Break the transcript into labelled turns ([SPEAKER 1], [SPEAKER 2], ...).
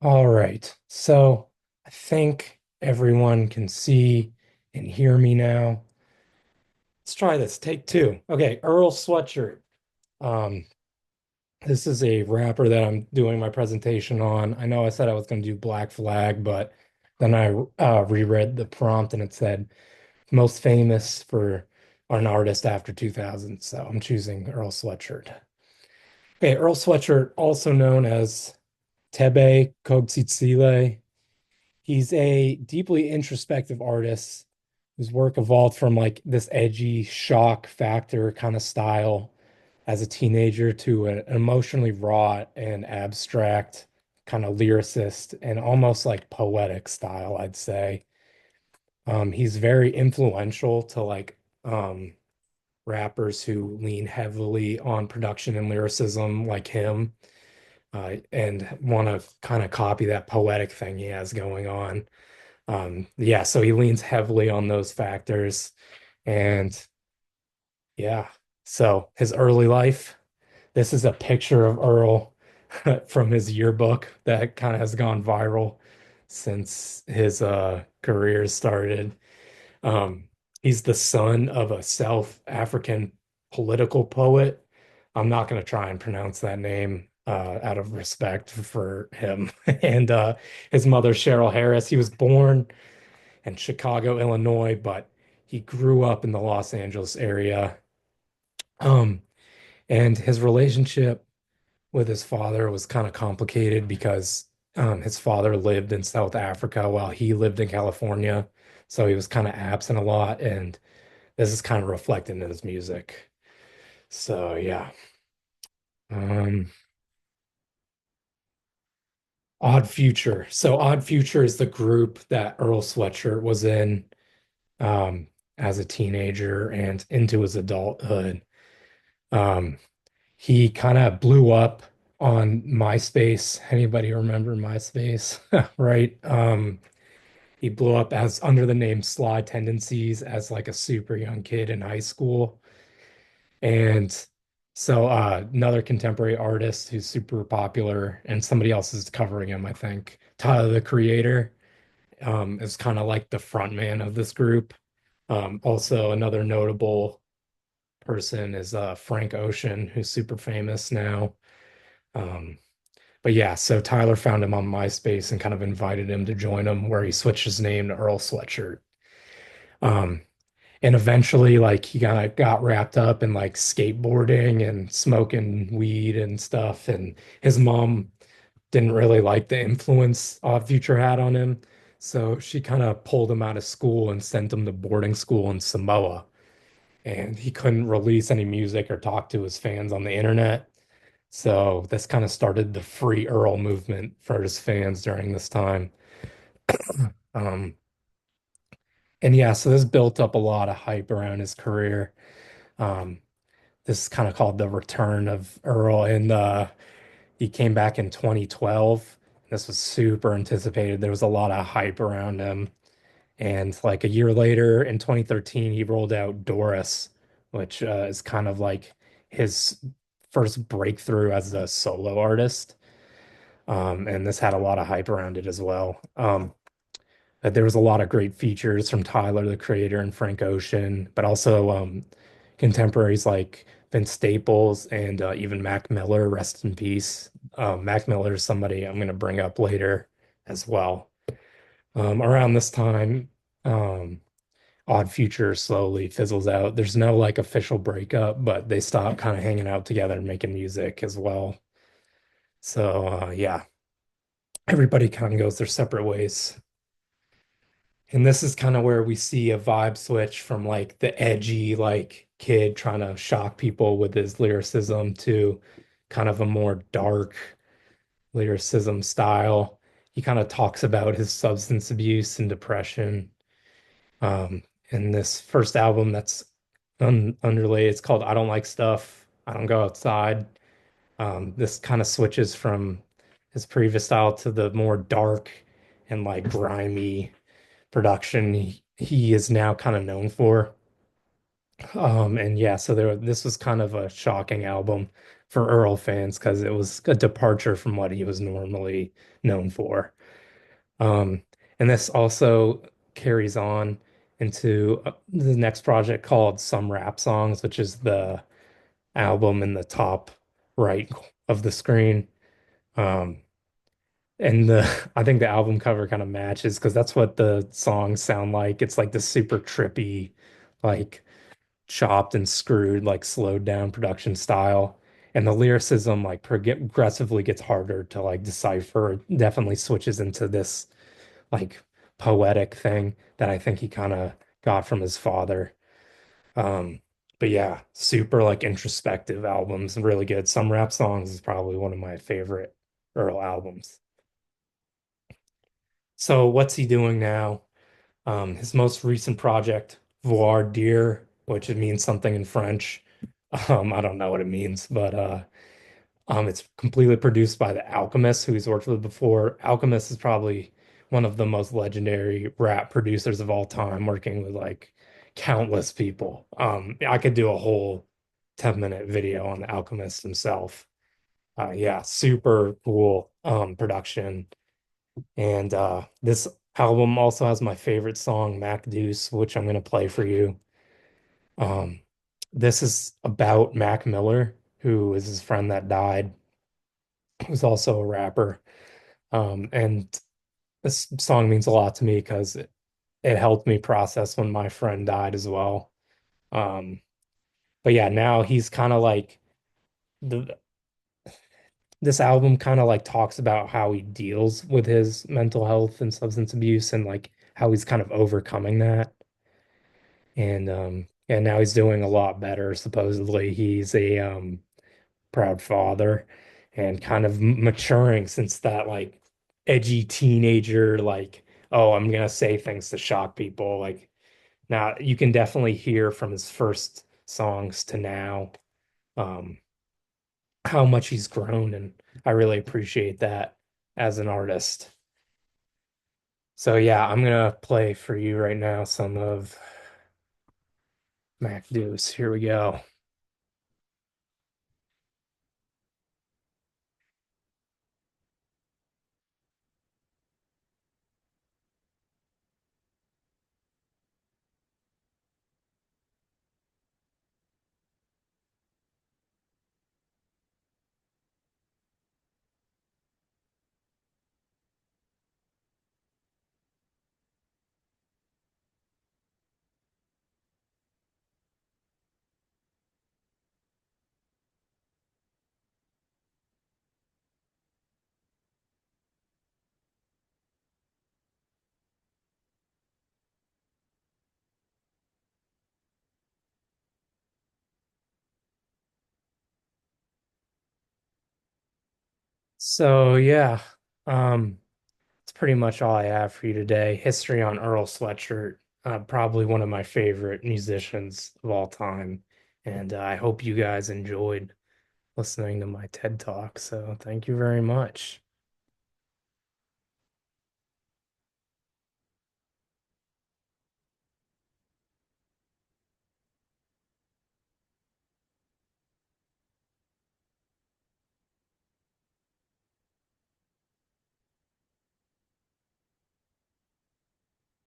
[SPEAKER 1] All right. So I think everyone can see and hear me now. Let's try this. Take two. Okay, Earl Sweatshirt. Um, this is a rapper that I'm doing my presentation on. I know I said I was going to do Black Flag, but then I reread the prompt and it said most famous for an artist after 2000. So I'm choosing Earl Sweatshirt. Okay, Earl Sweatshirt, also known as Tebe Kogtsitsile. He's a deeply introspective artist whose work evolved from like this edgy shock factor kind of style as a teenager to an emotionally raw and abstract kind of lyricist and almost like poetic style, I'd say. He's very influential to rappers who lean heavily on production and lyricism like him, and want to kind of copy that poetic thing he has going on. Yeah, so he leans heavily on those factors. And yeah, so his early life, this is a picture of Earl from his yearbook that kind of has gone viral since his career started. Um, he's the son of a South African political poet. I'm not going to try and pronounce that name out of respect for him. And his mother, Cheryl Harris, he was born in Chicago, Illinois, but he grew up in the Los Angeles area. Um, and his relationship with his father was kind of complicated because his father lived in South Africa while he lived in California. So he was kind of absent a lot, and this is kind of reflected in his music. So yeah. Um, Odd Future. So Odd Future is the group that Earl Sweatshirt was in um, as a teenager and into his adulthood. Um, he kind of blew up on MySpace. Anybody remember MySpace? Right? He blew up as under the name Sly Tendencies as like a super young kid in high school. And so another contemporary artist who's super popular and somebody else is covering him, I think. Tyler, the Creator, is kind of like the front man of this group. Also another notable person is Frank Ocean, who's super famous now. Um, but yeah, so Tyler found him on MySpace and kind of invited him to join him, where he switched his name to Earl Sweatshirt. Um, and eventually, like he kind of got wrapped up in like skateboarding and smoking weed and stuff. And his mom didn't really like the influence Odd Future had on him. So she kind of pulled him out of school and sent him to boarding school in Samoa. And he couldn't release any music or talk to his fans on the internet. So this kind of started the Free Earl movement for his fans during this time. Um, and yeah, so this built up a lot of hype around his career. Um, this is kind of called the return of Earl, and he came back in 2012. This was super anticipated. There was a lot of hype around him. And like a year later in 2013, he rolled out Doris, which is kind of like his first breakthrough as a solo artist. And this had a lot of hype around it as well. There was a lot of great features from Tyler, the Creator, and Frank Ocean, but also contemporaries like Vince Staples and even Mac Miller, rest in peace. Mac Miller is somebody I'm going to bring up later as well. Around this time, um, Odd Future slowly fizzles out. There's no like official breakup, but they stop kind of hanging out together and making music as well. So yeah, everybody kind of goes their separate ways. And this is kind of where we see a vibe switch from like the edgy, like kid trying to shock people with his lyricism to kind of a more dark lyricism style. He kind of talks about his substance abuse and depression. Um, in this first album that's unrelated, it's called I Don't Like Stuff. I Don't Go Outside. This kind of switches from his previous style to the more dark and like grimy production he is now kind of known for. And yeah, so this was kind of a shocking album for Earl fans because it was a departure from what he was normally known for. Um, and this also carries on into the next project called Some Rap Songs, which is the album in the top right of the screen. Um, and the I think the album cover kind of matches because that's what the songs sound like. It's like this super trippy, like chopped and screwed, like slowed down production style. And the lyricism like progressively gets harder to like decipher. It definitely switches into this like poetic thing that I think he kind of got from his father. Um, but yeah, super like introspective albums, really good. Some Rap Songs is probably one of my favorite Earl albums. So what's he doing now? His most recent project, Voir Dire, which it means something in French. I don't know what it means, but it's completely produced by The Alchemist, who he's worked with before. Alchemist is probably one of the most legendary rap producers of all time, working with like countless people. I could do a whole 10-minute video on The Alchemist himself. Yeah, super cool production. And this album also has my favorite song, Mac Deuce, which I'm gonna play for you. Um, this is about Mac Miller, who is his friend that died, who's also a rapper. And this song means a lot to me because it helped me process when my friend died as well. Um, but yeah, now he's kind of like the this album kind of like talks about how he deals with his mental health and substance abuse and like how he's kind of overcoming that. And now he's doing a lot better. Supposedly, he's a proud father and kind of maturing since that like edgy teenager, like, oh, I'm gonna say things to shock people. Like now you can definitely hear from his first songs to now um how much he's grown, and I really appreciate that as an artist. So yeah, I'm gonna play for you right now some of Mac Deuce. Here we go. So yeah, um, it's pretty much all I have for you today. History on Earl Sweatshirt, probably one of my favorite musicians of all time. And I hope you guys enjoyed listening to my TED Talk. So thank you very much.